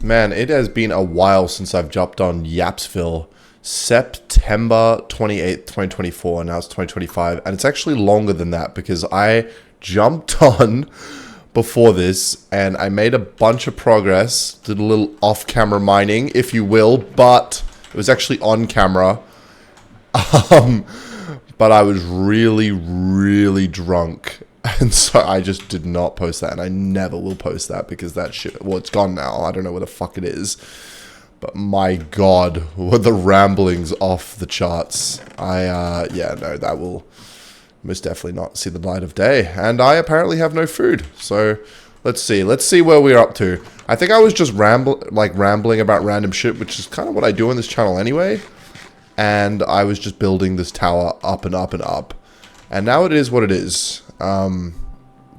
Man, it has been a while since I've jumped on Yapsville. September 28th, 2024, and now it's 2025. And it's actually longer than that because I jumped on before this and I made a bunch of progress, did a little off-camera mining, if you will, but it was actually on camera. But I was really, really drunk. And so I just did not post that, and I never will post that because that shit, well, it's gone now. I don't know where the fuck it is. But my God, were the ramblings off the charts. Yeah, no, that will most definitely not see the light of day. And I apparently have no food. So let's see where we're up to. I think I was just rambling about random shit, which is kind of what I do on this channel anyway. And I was just building this tower up and up and up. And now it is what it is.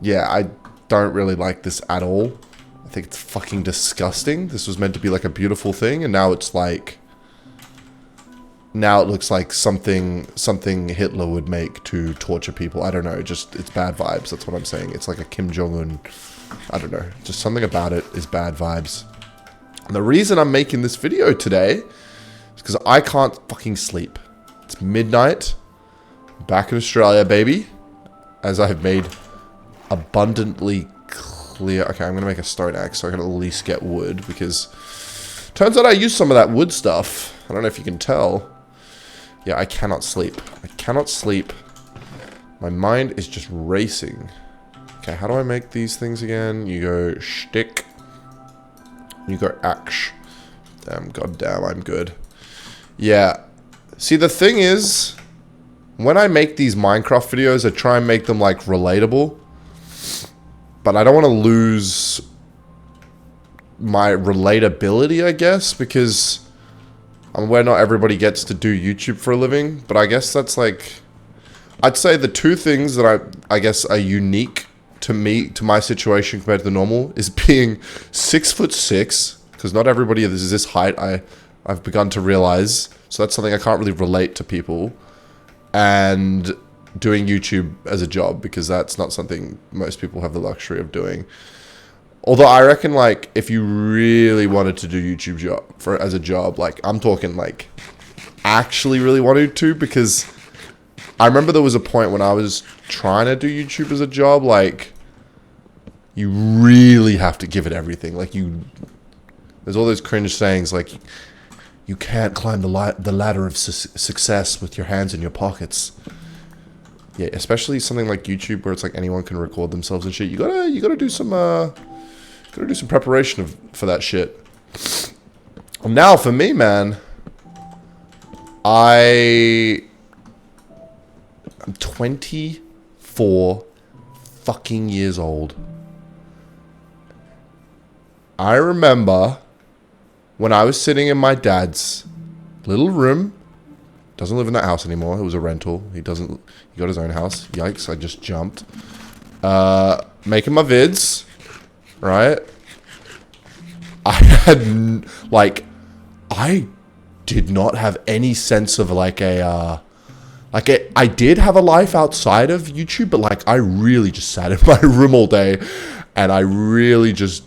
Yeah, I don't really like this at all. I think it's fucking disgusting. This was meant to be like a beautiful thing, and now it's like... Now it looks like something Hitler would make to torture people. I don't know, just, it's bad vibes, that's what I'm saying. It's like a Kim Jong-un, I don't know. Just something about it is bad vibes. And the reason I'm making this video today is because I can't fucking sleep. It's midnight, back in Australia, baby. As I've made abundantly clear. Okay, I'm going to make a stone axe so I can at least get wood, because turns out I used some of that wood stuff. I don't know if you can tell. Yeah, I cannot sleep. I cannot sleep. My mind is just racing. Okay, how do I make these things again? You go shtick. You go axe. Damn, goddamn, I'm good. Yeah. See, the thing is, when I make these Minecraft videos, I try and make them, like, relatable. But I don't want to lose my relatability, I guess, because I'm aware not everybody gets to do YouTube for a living. But I guess that's, like... I'd say the two things that I guess are unique to me, to my situation compared to the normal, is being 6'6", because not everybody is this height, I've begun to realize. So that's something I can't really relate to people. And doing YouTube as a job, because that's not something most people have the luxury of doing. Although I reckon, like, if you really wanted to do YouTube as a job, like, I'm talking, like, actually really wanted to, because I remember there was a point when I was trying to do YouTube as a job, like, you really have to give it everything. Like, there's all those cringe sayings, like, you can't climb the ladder of success with your hands in your pockets. Yeah, especially something like YouTube, where it's like anyone can record themselves and shit. You gotta do some preparation for that shit. And now for me, man, I'm 24 fucking years old. I remember when I was sitting in my dad's little room. Doesn't live in that house anymore. It was a rental. He got his own house. Yikes, I just jumped. Making my vids, right? I had, like, I did not have any sense of, like, I did have a life outside of YouTube, but, like, I really just sat in my room all day, and I really just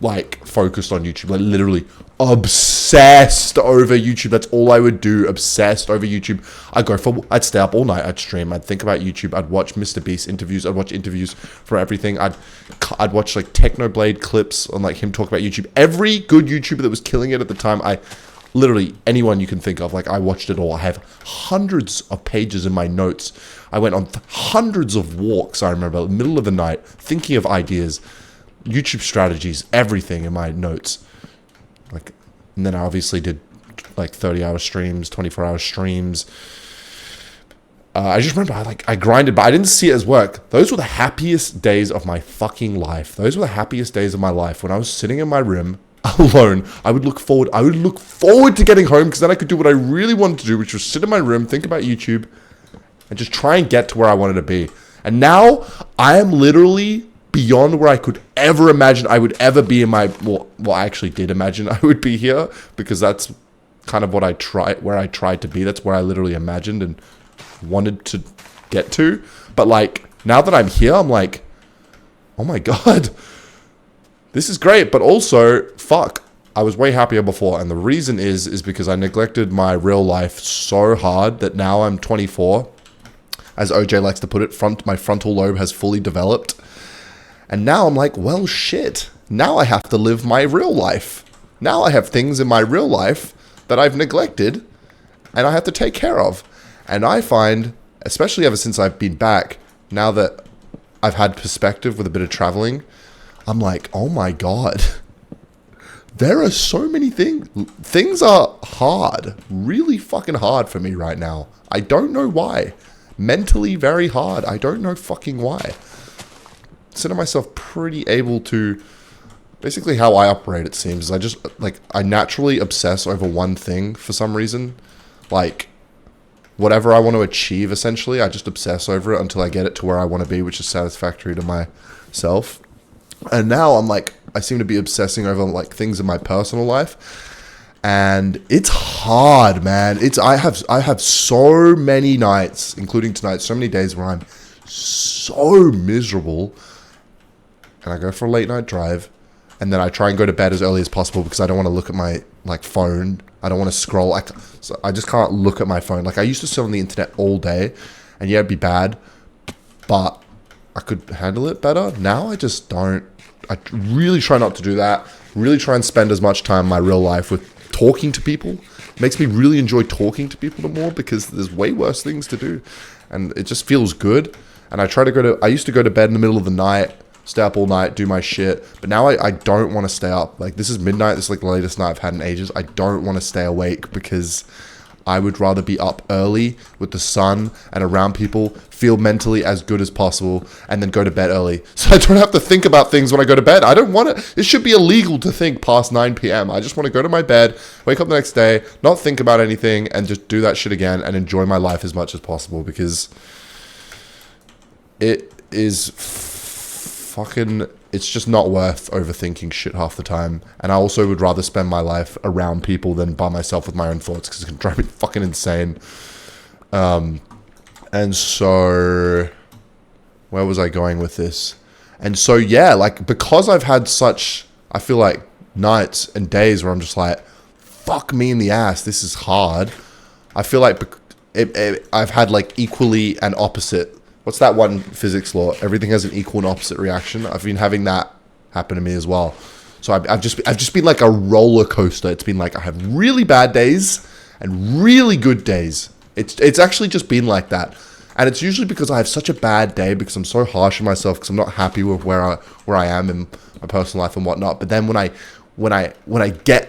like, focused on YouTube, like, literally obsessed over YouTube. That's all I would do, obsessed over YouTube. I'd stay up all night, I'd stream, I'd think about YouTube, I'd watch Mr. Beast interviews, I'd watch interviews for everything, I'd watch, like, Technoblade clips on, like, him talk about YouTube. Every good YouTuber that was killing it at the time, literally, anyone you can think of, like, I watched it all. I have hundreds of pages in my notes. I went on hundreds of walks, I remember, in the middle of the night, thinking of ideas, YouTube strategies, everything in my notes. Like, and then I obviously did, like, 30-hour streams, 24-hour streams. I just remember I grinded, but I didn't see it as work. Those were the happiest days of my fucking life. Those were the happiest days of my life, when I was sitting in my room alone. I would look forward to getting home, because then I could do what I really wanted to do, which was sit in my room, think about YouTube, and just try and get to where I wanted to be. And now I am literally beyond where I could ever imagine I would ever be in my... Well, I actually did imagine I would be here, because that's kind of where I tried to be. That's where I literally imagined and wanted to get to. But, like, now that I'm here, I'm like, oh my God, this is great, but also, fuck, I was way happier before. And the reason is because I neglected my real life so hard that now I'm 24. As OJ likes to put it, my frontal lobe has fully developed. And now I'm like, well, shit. Now I have to live my real life. Now I have things in my real life that I've neglected and I have to take care of. And I find, especially ever since I've been back, now that I've had perspective with a bit of traveling, I'm like, oh my God. There are so many things. Things are hard. Really fucking hard for me right now. I don't know why. Mentally very hard. I don't know fucking why. Consider myself pretty able to... Basically how I operate, it seems, is I naturally obsess over one thing for some reason. Like, whatever I want to achieve, essentially, I just obsess over it until I get it to where I want to be, which is satisfactory to myself. And now I'm like, I seem to be obsessing over like things in my personal life. And it's hard, man. I have so many nights, including tonight, so many days where I'm so miserable. And I go for a late night drive. And then I try and go to bed as early as possible because I don't want to look at my phone. I don't want to scroll. So I just can't look at my phone. Like I used to sit on the internet all day, and yeah, it'd be bad, but I could handle it better. Now I just don't. I really try not to do that. Really try and spend as much time in my real life with talking to people. It makes me really enjoy talking to people more because there's way worse things to do, and it just feels good. And I used to go to bed in the middle of the night. Stay up all night, do my shit. But now I don't want to stay up. Like, this is midnight. This is like the latest night I've had in ages. I don't want to stay awake because I would rather be up early with the sun and around people, feel mentally as good as possible, and then go to bed early. So I don't have to think about things when I go to bed. I don't want to. It should be illegal to think past 9 p.m. I just want to go to my bed, wake up the next day, not think about anything, and just do that shit again and enjoy my life as much as possible because it is... it's just not worth overthinking shit half the time. And I also would rather spend my life around people than by myself with my own thoughts because it can drive me fucking insane. And so where was I going with this? And so, yeah, like because I've had such, I feel like nights and days where I'm just like, fuck me in the ass. This is hard. I feel like I've had like equally and opposite. What's that one physics law? Everything has an equal and opposite reaction. I've been having that happen to me as well. So I've just been like a roller coaster. It's been like I have really bad days and really good days. It's actually just been like that. And it's usually because I have such a bad day because I'm so harsh on myself because I'm not happy with where I am in my personal life and whatnot. But then when I get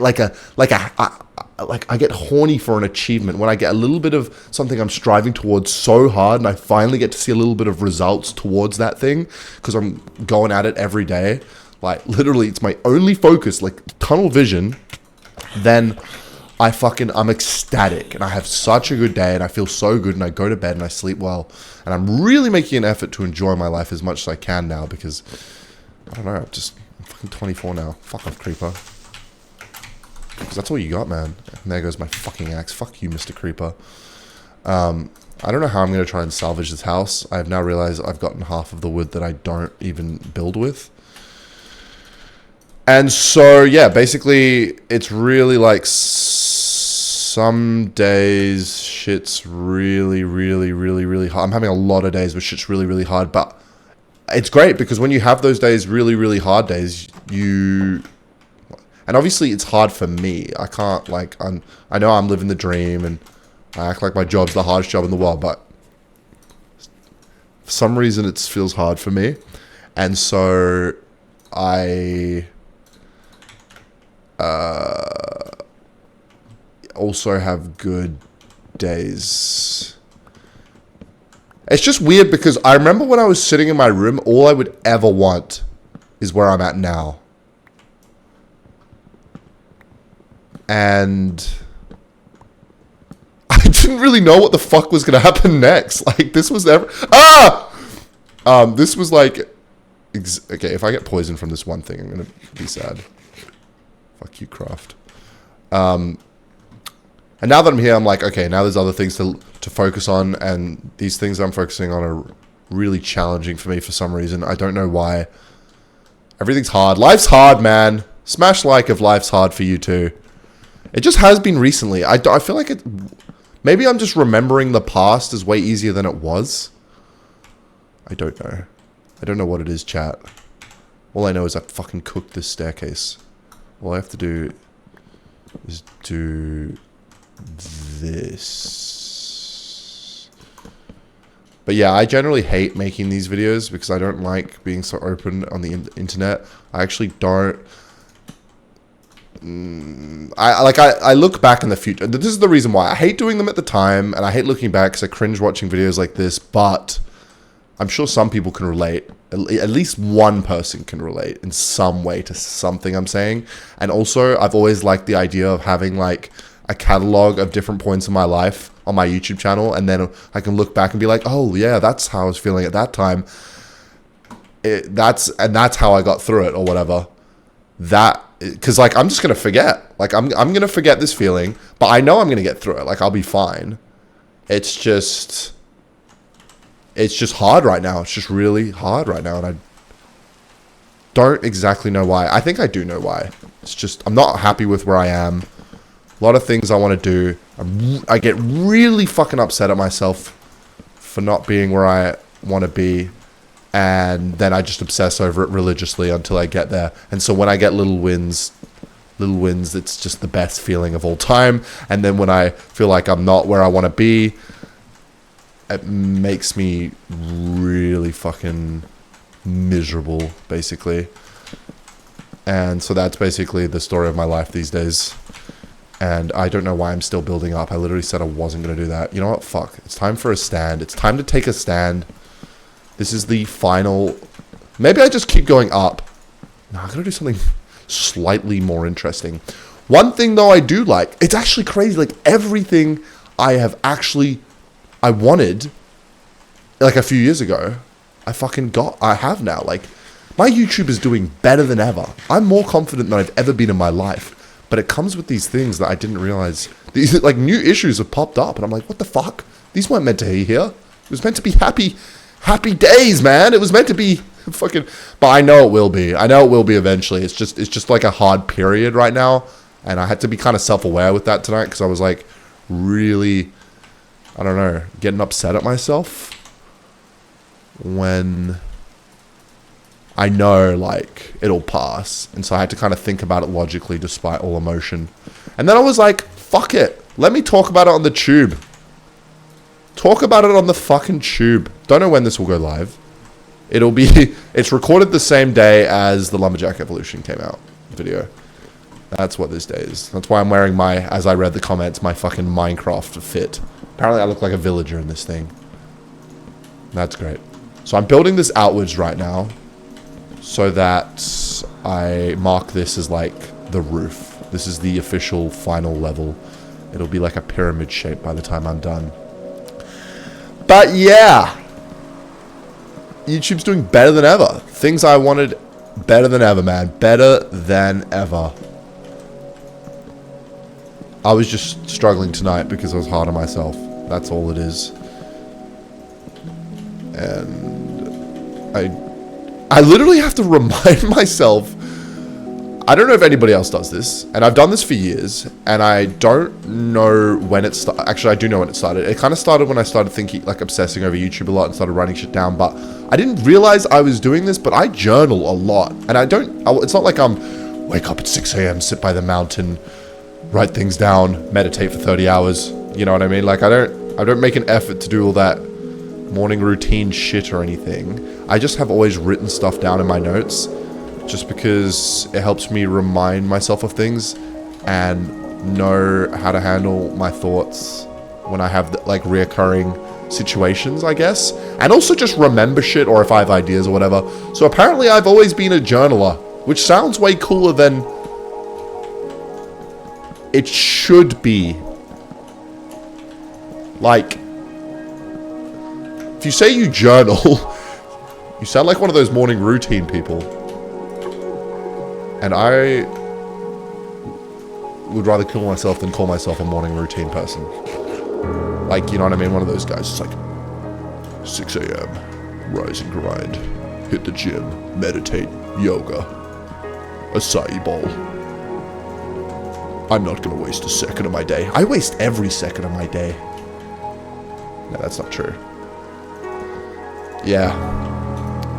I get horny for an achievement, when I get a little bit of something I'm striving towards so hard and I finally get to see a little bit of results towards that thing because I'm going at it every day, like literally it's my only focus, like tunnel vision, then I'm ecstatic and I have such a good day and I feel so good and I go to bed and I sleep well and I'm really making an effort to enjoy my life as much as I can now because, I don't know, I'm fucking 24 now. Fuck off, creeper. Because that's all you got, man. And there goes my fucking axe. Fuck you, Mr. Creeper. I don't know how I'm going to try and salvage this house. I've now realized I've gotten half of the wood that I don't even build with. And so, yeah, basically, it's really like some days shit's really, really, really, really hard. I'm having a lot of days where shit's really, really hard. But it's great because when you have those days, really, really hard days, and obviously it's hard for me. I can't I know I'm living the dream and I act like my job's the hardest job in the world, but for some reason it feels hard for me. And so I also have good days. It's just weird because I remember when I was sitting in my room, all I would ever want is where I'm at now. And I didn't really know what the fuck was going to happen next. Like, this was this was like... okay, if I get poisoned from this one thing, I'm going to be sad. Fuck you, Craft. And now that I'm here, I'm like, okay, now there's other things to focus on, and these things I'm focusing on are really challenging for me for some reason. I don't know why. Everything's hard. Life's hard, man. Smash like if life's hard for you too. It just has been recently. I feel like it... Maybe I'm just remembering the past as way easier than it was. I don't know. I don't know what it is, chat. All I know is I fucking cooked this staircase. All I have to do is do this. But yeah, I generally hate making these videos because I don't like being so open on the internet. I actually don't... I look back in the future. This is the reason why I hate doing them at the time, and I hate looking back because I cringe watching videos like this. But I'm sure some people can relate. At least one person can relate in some way to something I'm saying. And also, I've always liked the idea of having like a catalog of different points in my life on my YouTube channel, and then I can look back and be like, oh yeah, that's how I was feeling at that time. That's how I got through it, or whatever. Because like I'm just gonna forget. Like I'm gonna forget this feeling, but I know I'm gonna get through it. Like I'll be fine. It's just hard right now. It's just really hard right now, and I don't exactly know why. I think I do know why. It's just I'm not happy with where I am. A lot of things I want to do. I get really fucking upset at myself for not being where I want to be. And then I just obsess over it religiously until I get there. And so when I get little wins, it's just the best feeling of all time. And then when I feel like I'm not where I want to be, it makes me really fucking miserable, basically. And so that's basically the story of my life these days. And I don't know why I'm still building up. I literally said I wasn't going to do that. You know what? Fuck. It's time for a stand. It's time to take a stand. This is the final... Maybe I just keep going up. No, I'm going to do something slightly more interesting. One thing, though, I do like... It's actually crazy. Like, everything I wanted, like, a few years ago, I have now. Like, my YouTube is doing better than ever. I'm more confident than I've ever been in my life. But it comes with these things that I didn't realize. These, like, new issues have popped up. And I'm like, what the fuck? These weren't meant to be here. It was meant to be happy days, man. It was meant to be fucking... But I know it will be. I know it will be eventually. It's just like a hard period right now. And I had to be kind of self-aware with that tonight. Because I was, like, really... I don't know. Getting upset at myself. When... I know, like, it'll pass. And so I had to kind of think about it logically despite all emotion. And then I was like, fuck it. Let me talk about it on the tube. Talk about it on the fucking tube. Don't know when this will go live. It's recorded the same day as the Lumberjack Evolution came out video. That's what this day is. That's why I'm wearing as I read the comments, my fucking Minecraft fit. Apparently I look like a villager in this thing. That's great. So I'm building this outwards right now, so that I mark this as like the roof. This is the official final level. It'll be like a pyramid shape by the time I'm done. But yeah, YouTube's doing better than ever. Things I wanted, better than ever, man. Better than ever. I was just struggling tonight because I was hard on myself. That's all it is. And I literally have to remind myself. I don't know if anybody else does this, and I've done this for years, and I don't know when it started. Actually, I do know when it started. It kind of started when I started thinking, like, obsessing over YouTube a lot and started writing shit down, but I didn't realize I was doing this, but I journal a lot, and it's not like I'm wake up at 6 a.m., sit by the mountain, write things down, meditate for 30 hours, you know what I mean? Like, I don't make an effort to do all that morning routine shit or anything. I just have always written stuff down in my notes, just because it helps me remind myself of things and know how to handle my thoughts when I have like reoccurring situations, I guess. And also just remember shit, or if I have ideas or whatever. So apparently I've always been a journaler, which sounds way cooler than it should be. Like, if you say you journal, you sound like one of those morning routine people. And I would rather kill myself than call myself a morning routine person. Like, you know what I mean? One of those guys. It's like 6 a.m., rise and grind, hit the gym, meditate, yoga, acai bowl. I'm not gonna waste a second of my day. I waste every second of my day. No, that's not true. Yeah.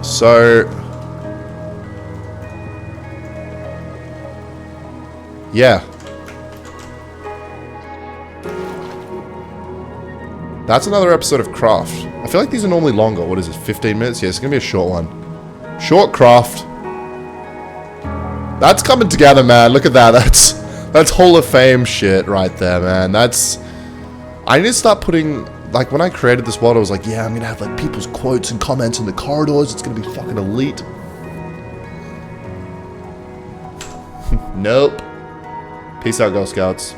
So... yeah. That's another episode of Craft. I feel like these are normally longer. What is it, 15 minutes? Yeah, it's gonna be a short one. Short Craft. That's coming together, man. Look at that. That's Hall of Fame shit right there, man. I need to start putting... like, when I created this world, I was like, yeah, I'm gonna have, like, people's quotes and comments in the corridors. It's gonna be fucking elite. Nope. Peace out, Girl Scouts.